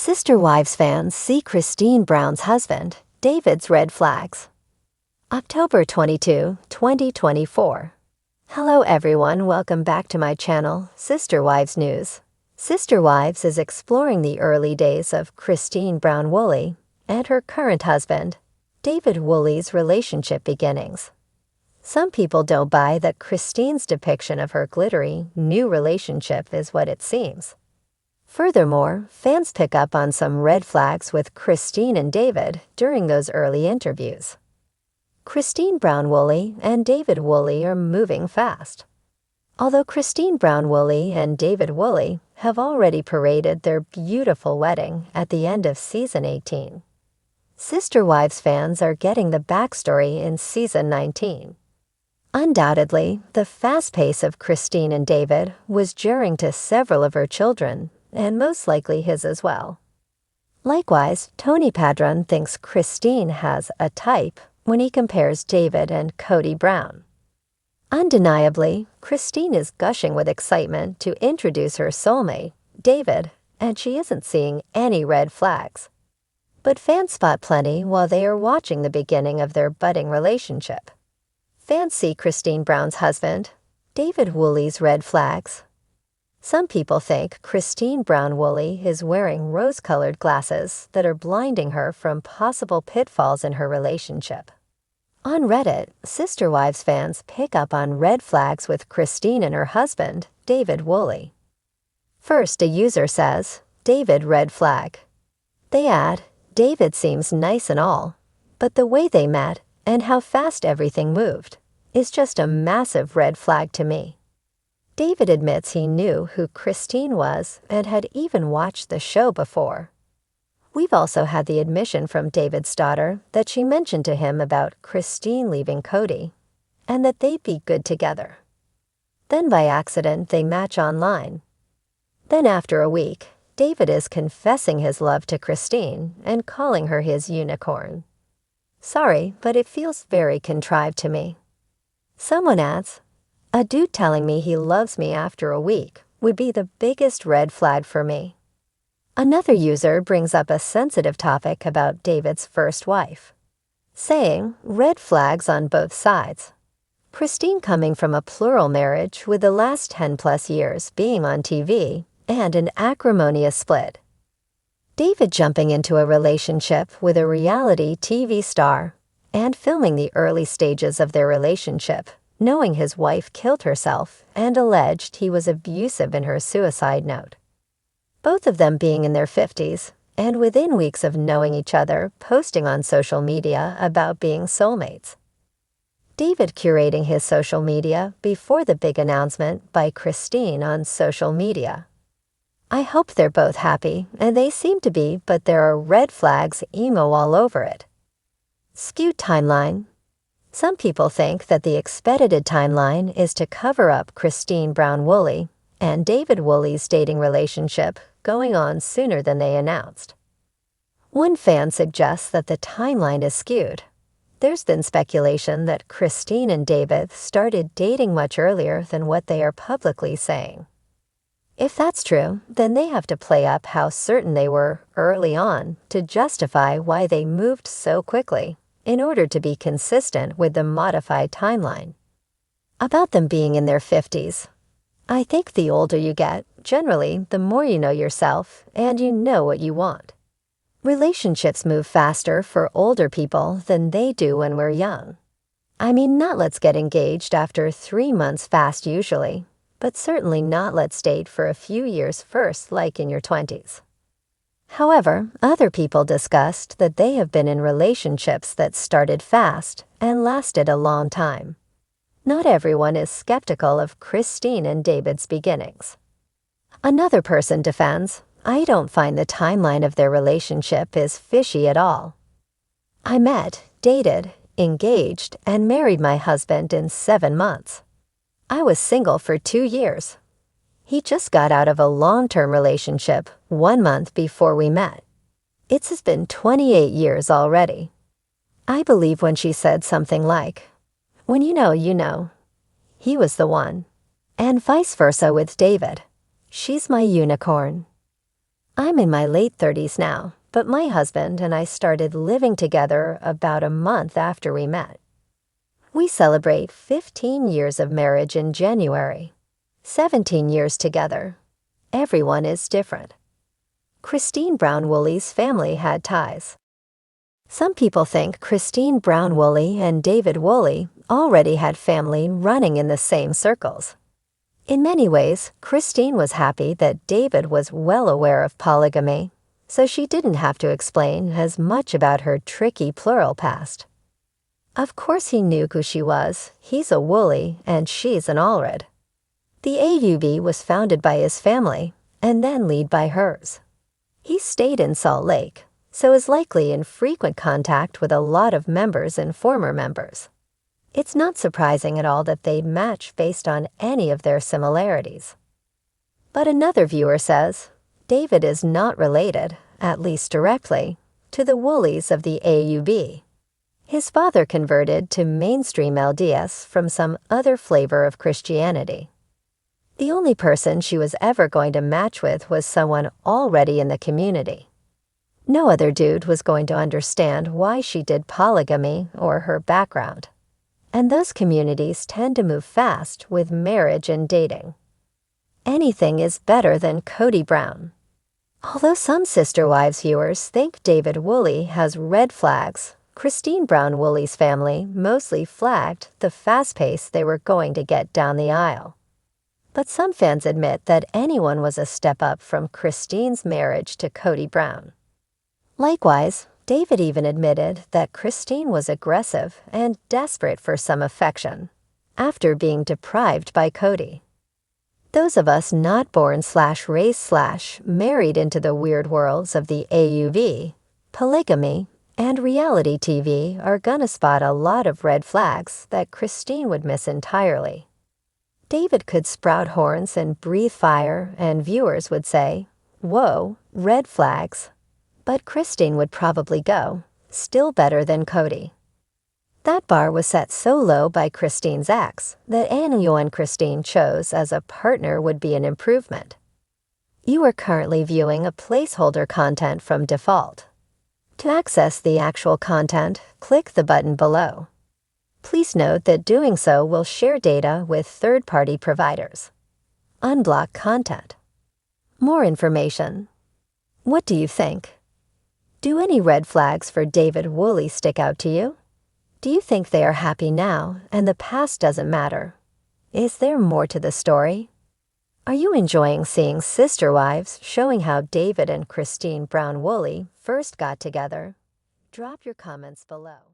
Sister Wives fans see Christine Brown's husband, David's red flags. October 22, 2024. Hello everyone, welcome back to my channel, Sister Wives News. Sister Wives is exploring the early days of Christine Brown Woolley and her current husband, David Woolley's relationship beginnings. Some people don't buy that Christine's depiction of her glittery, new relationship is what it seems. Furthermore, fans pick up on some red flags with Christine and David during those early interviews. Christine Brown Woolley and David Woolley are moving fast. Although Christine Brown Woolley and David Woolley have already paraded their beautiful wedding at the end of Season 18, Sister Wives fans are getting the backstory in Season 19. Undoubtedly, the fast pace of Christine and David was jarring to several of her children, and most likely his as well. Likewise, Tony Padron thinks Christine has a type when he compares David and Cody Brown. Undeniably, Christine is gushing with excitement to introduce her soulmate, David, and she isn't seeing any red flags. But fans spot plenty while they are watching the beginning of their budding relationship. Fans see Christine Brown's husband, David Woolley's red flags. Some people think Christine Brown Woolley is wearing rose-colored glasses that are blinding her from possible pitfalls in her relationship. On Reddit, Sister Wives fans pick up on red flags with Christine and her husband, David Woolley. First, a user says, "David red flag." They add, "David seems nice and all, but the way they met and how fast everything moved is just a massive red flag to me." David admits he knew who Christine was and had even watched the show before. We've also had the admission from David's daughter that she mentioned to him about Christine leaving Cody and that they'd be good together. Then by accident they match online. Then after a week, David is confessing his love to Christine and calling her his unicorn. Sorry, but it feels very contrived to me. Someone adds, "A dude telling me he loves me after a week would be the biggest red flag for me." Another user brings up a sensitive topic about David's first wife, saying, "Red flags on both sides." Christine coming from a plural marriage with the last 10+ years being on TV and an acrimonious split. David jumping into a relationship with a reality TV star and filming the early stages of their relationship, knowing his wife killed herself and alleged he was abusive in her suicide note. Both of them being in their 50s, and within weeks of knowing each other, posting on social media about being soulmates. David curating his social media before the big announcement by Christine on social media. I hope they're both happy, and they seem to be, but there are red flags emo all over it. Skewed timeline. Some people think that the expedited timeline is to cover up Christine Brown Woolley and David Woolley's dating relationship going on sooner than they announced. One fan suggests that the timeline is skewed. There's been speculation that Christine and David started dating much earlier than what they are publicly saying. If that's true, then they have to play up how certain they were early on to justify why they moved so quickly in order to be consistent with the modified timeline. About them being in their 50s. I think the older you get, generally, the more you know yourself and you know what you want. Relationships move faster for older people than they do when we're young. I mean, not let's get engaged after 3 months fast usually, but certainly not let's date for a few years first like in your 20s. However, other people discussed that they have been in relationships that started fast and lasted a long time. Not everyone is skeptical of Christine and David's beginnings. Another person defends, "I don't find the timeline of their relationship is fishy at all. I met, dated, engaged, and married my husband in 7 months. I was single for 2 years. He just got out of a long-term relationship 1 month before we met. It's been 28 years already." I believe when she said something like, "When you know, you know. He was the one." And vice versa with David. "She's my unicorn." I'm in my late 30s now, but my husband and I started living together about a month after we met. We celebrate 15 years of marriage in January. 17 years together. Everyone is different. Christine Brown Woolley's family had ties. Some people think Christine Brown Woolley and David Woolley already had family running in the same circles. In many ways, Christine was happy that David was well aware of polygamy, so she didn't have to explain as much about her tricky plural past. Of course he knew who she was. He's a Woolley and she's an Allred. The AUB was founded by his family and then led by hers. He stayed in Salt Lake, so is likely in frequent contact with a lot of members and former members. It's not surprising at all that they match based on any of their similarities. But another viewer says, David is not related, at least directly, to the Woolleys of the AUB. His father converted to mainstream LDS from some other flavor of Christianity. The only person she was ever going to match with was someone already in the community. No other dude was going to understand why she did polygamy or her background. And those communities tend to move fast with marriage and dating. Anything is better than Cody Brown. Although some Sister Wives viewers think David Woolley has red flags, Christine Brown Woolley's family mostly flagged the fast pace they were going to get down the aisle. But some fans admit that anyone was a step up from Christine's marriage to Cody Brown. Likewise, David even admitted that Christine was aggressive and desperate for some affection, after being deprived by Cody. Those of us not born/raised/married into the weird worlds of the AUV, polygamy, and reality TV are gonna spot a lot of red flags that Christine would miss entirely. David could sprout horns and breathe fire, and viewers would say, whoa, red flags. But Christine would probably go, still better than Cody. That bar was set so low by Christine's ex that anyone Christine chose as a partner would be an improvement. You are currently viewing a placeholder content from default. To access the actual content, click the button below. Please note that doing so will share data with third-party providers. Unblock content. More information. What do you think? Do any red flags for David Woolley stick out to you? Do you think they are happy now and the past doesn't matter? Is there more to the story? Are you enjoying seeing Sister Wives showing how David and Christine Brown Woolley first got together? Drop your comments below.